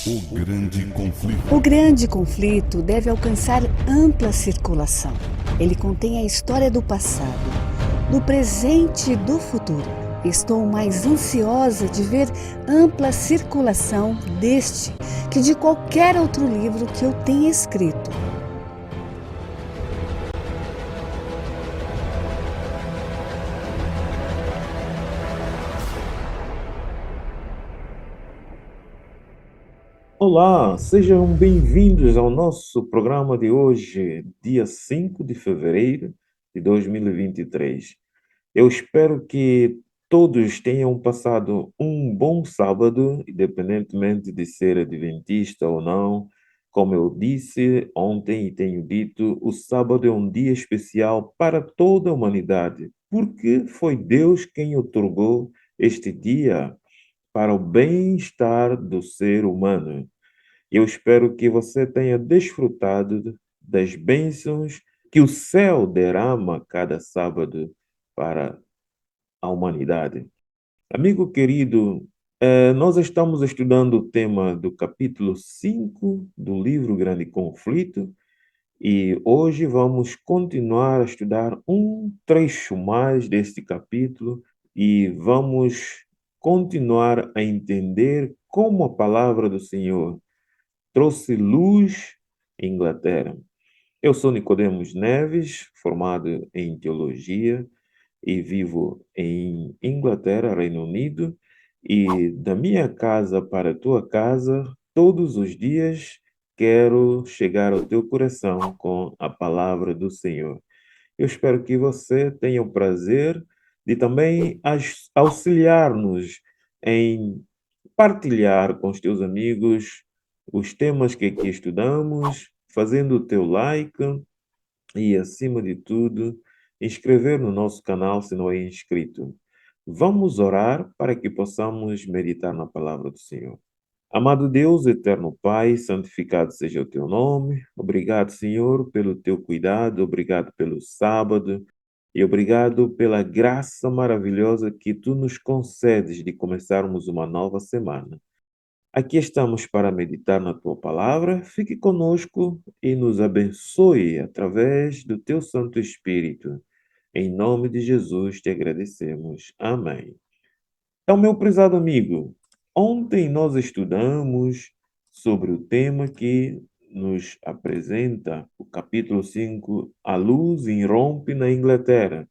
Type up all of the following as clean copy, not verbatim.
O grande conflito. O grande conflito deve alcançar ampla circulação. Ele contém a história do passado, do presente e do futuro. Estou mais ansiosa de ver ampla circulação deste que de qualquer outro livro que eu tenha escrito. Olá, sejam bem-vindos ao nosso programa de hoje, dia 5 de fevereiro de 2023. Eu espero que todos tenham passado um bom sábado, independentemente de ser adventista ou não. Como eu disse ontem e tenho dito, o sábado é um dia especial para toda a humanidade, porque foi Deus quem otorgou este dia para o bem-estar do ser humano. Eu espero que você tenha desfrutado das bênçãos que o céu derrama cada sábado para a humanidade. Amigo querido, nós estamos estudando o tema do capítulo 5 do livro Grande Conflito e hoje vamos continuar a estudar um trecho mais deste capítulo e vamos continuar a entender como a palavra do Senhor trouxe luz em Inglaterra. Eu sou Nicodemos Neves, formado em teologia e vivo em Inglaterra, Reino Unido, e da minha casa para a tua casa, todos os dias quero chegar ao teu coração com a palavra do Senhor. Eu espero que você tenha o prazer de também auxiliar-nos em partilhar com os teus amigos os temas que aqui estudamos, fazendo o teu like e, acima de tudo, inscrever no nosso canal se não é inscrito. Vamos orar para que possamos meditar na palavra do Senhor. Amado Deus, eterno Pai, santificado seja o teu nome. Obrigado, Senhor, pelo teu cuidado, obrigado pelo sábado e obrigado pela graça maravilhosa que tu nos concedes de começarmos uma nova semana. Aqui estamos para meditar na tua palavra. Fique conosco e nos abençoe através do teu Santo Espírito. Em nome de Jesus te agradecemos. Amém. Então, meu prezado amigo, ontem nós estudamos sobre o tema que nos apresenta o capítulo 5, A Luz Irrompe na Inglaterra.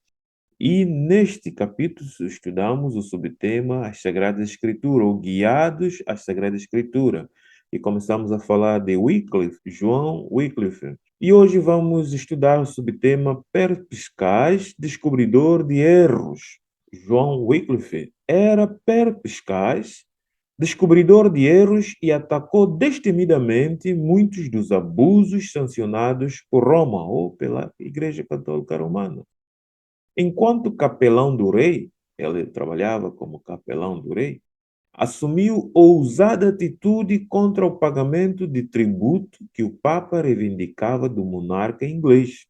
E neste capítulo estudamos o subtema As Sagradas Escrituras, ou Guiados às Sagradas Escrituras. E começamos a falar de Wycliffe, João Wycliffe. E hoje vamos estudar o subtema Perspicaz, Descobridor de Erros. João Wycliffe era perspicaz, descobridor de erros e atacou destemidamente muitos dos abusos sancionados por Roma ou pela Igreja Católica Romana. Enquanto capelão do rei, ele trabalhava como capelão do rei, assumiu ousada atitude contra o pagamento de tributo que o Papa reivindicava do monarca inglês.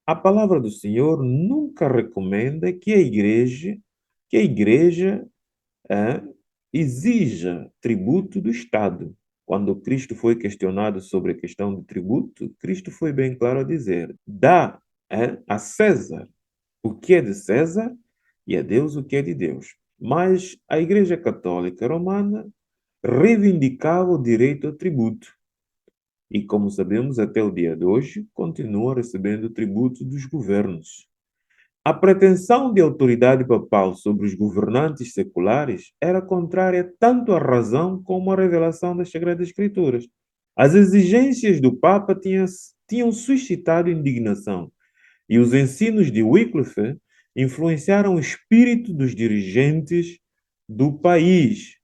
A palavra do Senhor nunca recomenda que a igreja eh, exija tributo do Estado. Quando Cristo foi questionado sobre a questão de tributo, Cristo foi bem claro a dizer: dá a César o que é de César e a Deus o que é de Deus. Mas a Igreja Católica Romana reivindicava o direito ao tributo. E, como sabemos, até o dia de hoje, continua recebendo tributo dos governos. A pretensão de autoridade papal sobre os governantes seculares era contrária tanto à razão como à revelação das Sagradas Escrituras. As exigências do Papa tinham suscitado indignação, e os ensinos de Wycliffe influenciaram o espírito dos dirigentes do país.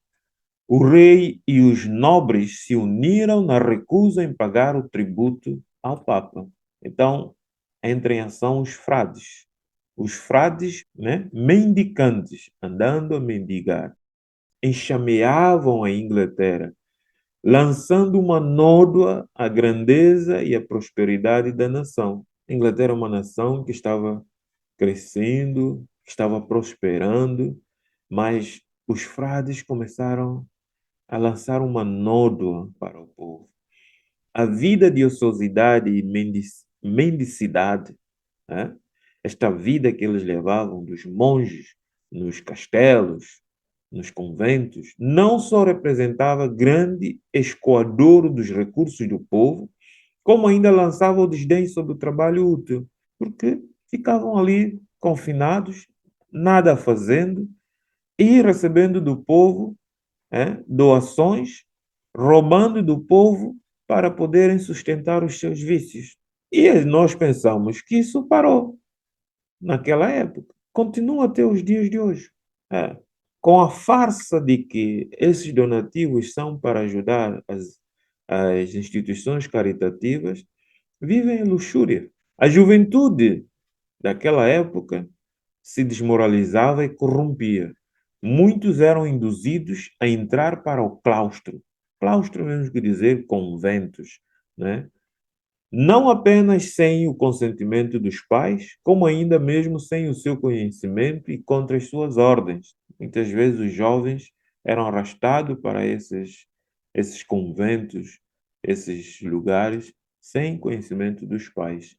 O rei e os nobres se uniram na recusa em pagar o tributo ao Papa. Então, entram em ação os frades. Os frades, né, mendicantes, andando a mendigar, enxameavam a Inglaterra, lançando uma nódoa à grandeza e à prosperidade da nação. A Inglaterra é uma nação que estava crescendo, que estava prosperando, mas os frades começaram a lançar uma nódoa para o povo. A vida de ociosidade e mendicidade, né? Esta vida que eles levavam dos monges nos castelos, nos conventos, não só representava grande escoadouro dos recursos do povo, como ainda lançava o desdém sobre o trabalho útil, porque ficavam ali confinados, nada fazendo e recebendo do povo doações, roubando do povo para poderem sustentar os seus vícios. E nós pensamos que isso parou naquela época. Continua até os dias de hoje. É. Com a farsa de que esses donativos são para ajudar as instituições caritativas, vivem em luxúria. A juventude daquela época se desmoralizava e corrompia. Muitos eram induzidos a entrar para o claustro. Claustro mesmo que dizer conventos, né? Não apenas sem o consentimento dos pais, como ainda mesmo sem o seu conhecimento e contra as suas ordens. Muitas vezes os jovens eram arrastados para esses conventos, esses lugares, sem conhecimento dos pais.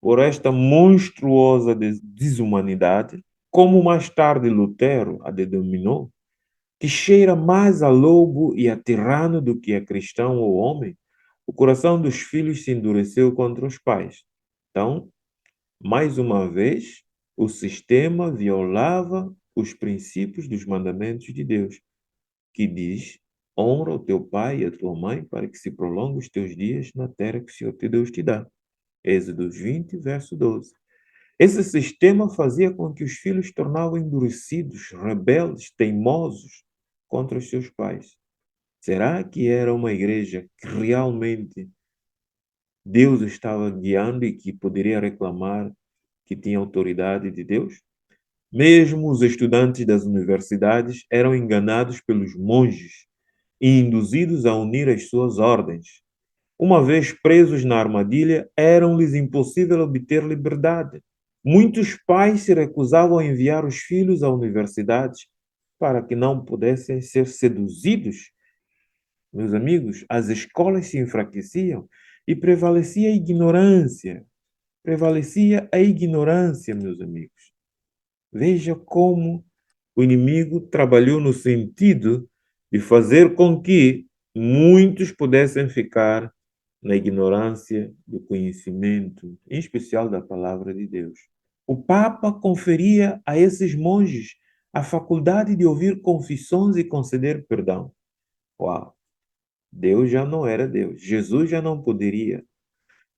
Por esta monstruosa desumanidade, como mais tarde Lutero a denominou, que cheira mais a lobo e a tirano do que a cristão ou homem, o coração dos filhos se endureceu contra os pais. Então, mais uma vez, o sistema violava os princípios dos mandamentos de Deus, que diz: honra o teu pai e a tua mãe para que se prolongue os teus dias na terra que o Senhor teu Deus te dá. Êxodo 20, verso 12. Esse sistema fazia com que os filhos se tornavam endurecidos, rebeldes, teimosos contra os seus pais. Será que era uma igreja que realmente Deus estava guiando e que poderia reclamar que tinha autoridade de Deus? Mesmo os estudantes das universidades eram enganados pelos monges e induzidos a unir as suas ordens. Uma vez presos na armadilha, era-lhes impossível obter liberdade. Muitos pais se recusavam a enviar os filhos a universidades para que não pudessem ser seduzidos. Meus amigos, as escolas se enfraqueciam e prevalecia a ignorância. Prevalecia a ignorância, meus amigos. Veja como o inimigo trabalhou no sentido de fazer com que muitos pudessem ficar na ignorância do conhecimento, em especial da palavra de Deus. O Papa conferia a esses monges a faculdade de ouvir confissões e conceder perdão. Uau! Deus já não era Deus. Jesus já não poderia.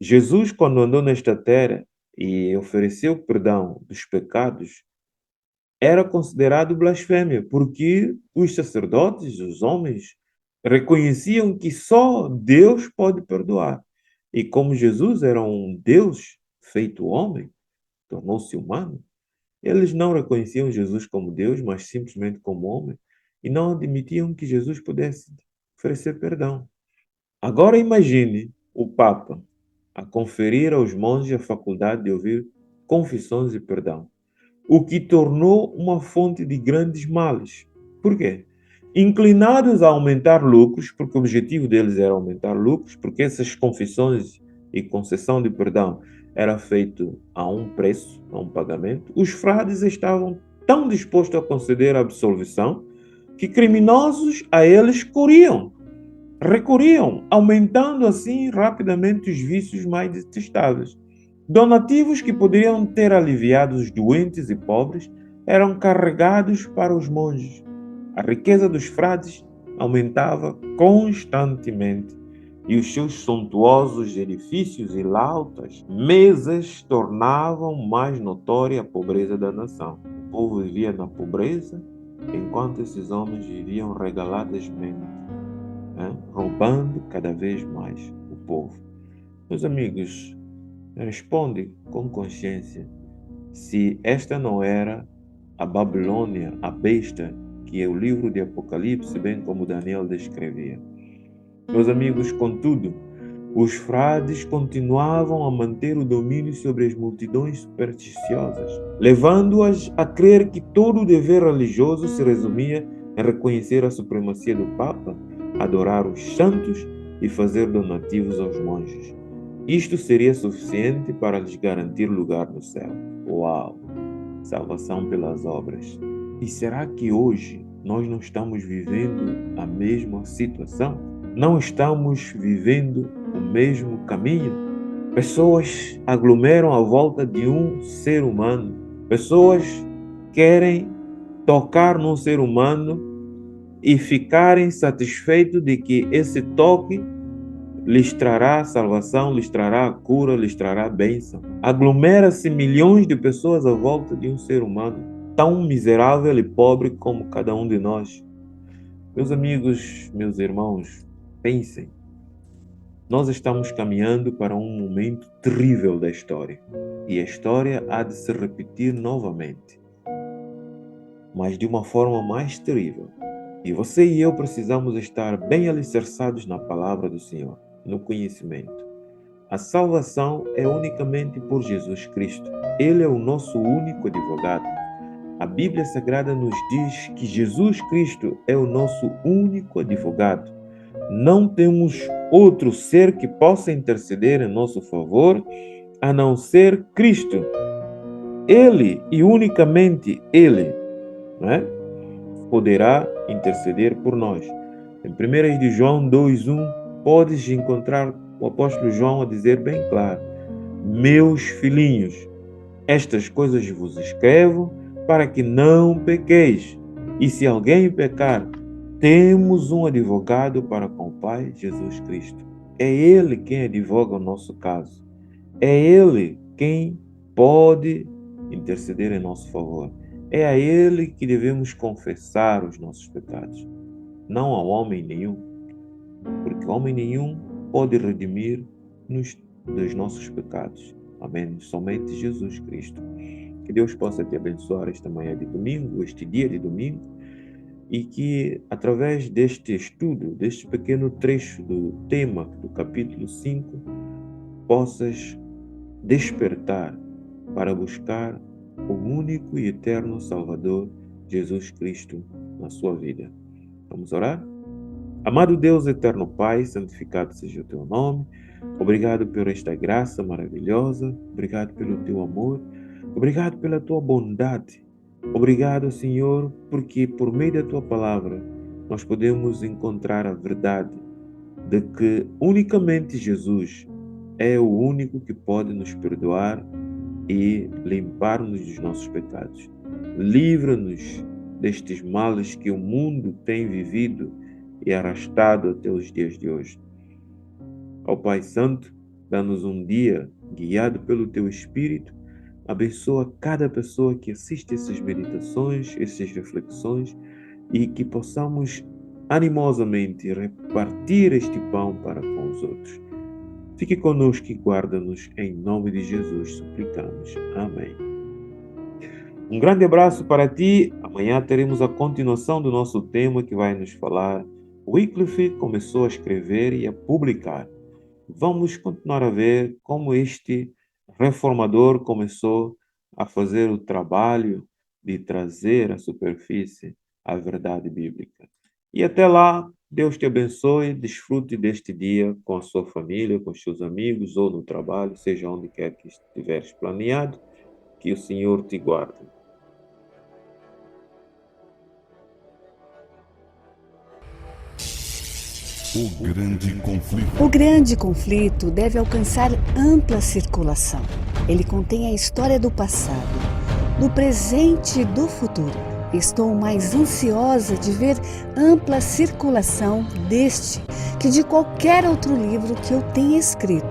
Jesus, quando andou nesta terra e ofereceu perdão dos pecados, era considerado blasfêmia, porque os sacerdotes, os homens, reconheciam que só Deus pode perdoar. E como Jesus era um Deus feito homem, tornou-se humano, eles não reconheciam Jesus como Deus, mas simplesmente como homem, e não admitiam que Jesus pudesse oferecer perdão. Agora imagine o Papa a conferir aos monges a faculdade de ouvir confissões e perdão, o que tornou uma fonte de grandes males. Por quê? Inclinados a aumentar lucros, porque o objetivo deles era aumentar lucros, porque essas confissões e concessão de perdão era feito a um preço, a um pagamento, os frades estavam tão dispostos a conceder a absolvição que criminosos a eles recorriam, aumentando assim rapidamente os vícios mais detestáveis. Donativos que poderiam ter aliviado os doentes e pobres eram carregados para os monges. A riqueza dos frades aumentava constantemente e os seus suntuosos edifícios e lautas mesas tornavam mais notória a pobreza da nação. O povo vivia na pobreza, enquanto esses homens viviam regaladamente, roubando cada vez mais o povo. Meus amigos, responde com consciência se esta não era a Babilônia, a besta, que é o livro de Apocalipse, bem como Daniel descrevia. Meus amigos, contudo, os frades continuavam a manter o domínio sobre as multidões supersticiosas, levando-as a crer que todo o dever religioso se resumia em reconhecer a supremacia do Papa, adorar os santos e fazer donativos aos monges. Isto seria suficiente para lhes garantir lugar no céu. Uau! Salvação pelas obras. E será que hoje nós não estamos vivendo a mesma situação? Não estamos vivendo o mesmo caminho? Pessoas aglomeram à volta de um ser humano. Pessoas querem tocar num ser humano e ficarem satisfeitos de que esse toque lhes trará salvação, lhes trará cura, lhes trará bênção. Aglomera-se milhões de pessoas à volta de um ser humano, tão miserável e pobre como cada um de nós. Meus amigos, meus irmãos, pensem. Nós estamos caminhando para um momento terrível da história. E a história há de se repetir novamente, mas de uma forma mais terrível. E você e eu precisamos estar bem alicerçados na palavra do Senhor, no conhecimento. A salvação é unicamente por Jesus Cristo. Ele é o nosso único advogado. A Bíblia Sagrada nos diz que Jesus Cristo é o nosso único advogado. Não temos outro ser que possa interceder em nosso favor, a não ser Cristo. Ele e unicamente Ele, não é? Poderá interceder por nós. Em 1 de João 2:1, podes encontrar o apóstolo João a dizer bem claro: meus filhinhos, estas coisas vos escrevo para que não pequeis. E se alguém pecar, temos um advogado para com o Pai, Jesus Cristo. É Ele quem advoga o nosso caso. É Ele quem pode interceder em nosso favor. É a Ele que devemos confessar os nossos pecados, não a homem nenhum, porque homem nenhum pode redimir-nos dos nossos pecados. Amém? Somente Jesus Cristo. Que Deus possa te abençoar esta manhã de domingo, este dia de domingo, e que através deste estudo, deste pequeno trecho do tema do capítulo 5, possas despertar para buscar o único e eterno Salvador, Jesus Cristo, na sua vida. Vamos orar? Amado Deus, eterno Pai, santificado seja o teu nome. Obrigado por esta graça maravilhosa. Obrigado pelo teu amor. Obrigado pela tua bondade. Obrigado, Senhor, porque por meio da tua palavra nós podemos encontrar a verdade de que unicamente Jesus é o único que pode nos perdoar e limpar-nos dos nossos pecados. Livra-nos destes males que o mundo tem vivido e arrastado até os dias de hoje. Ó Pai Santo, dá-nos um dia guiado pelo Teu Espírito. Abençoa cada pessoa que assiste essas meditações, essas reflexões, e que possamos animosamente repartir este pão para com os outros. Fique conosco e guarda-nos, em nome de Jesus, suplicamos. Amém. Um grande abraço para ti. Amanhã teremos a continuação do nosso tema que vai nos falar. Wycliffe começou a escrever e a publicar. Vamos continuar a ver como este reformador começou a fazer o trabalho de trazer à superfície a verdade bíblica. E até lá, Deus te abençoe, desfrute deste dia com a sua família, com os seus amigos ou no trabalho, seja onde quer que estiveres planeado, que o Senhor te guarde. O grande conflito. O grande conflito deve alcançar ampla circulação. Ele contém a história do passado, do presente e do futuro. Estou mais ansiosa de ver ampla circulação deste que de qualquer outro livro que eu tenha escrito.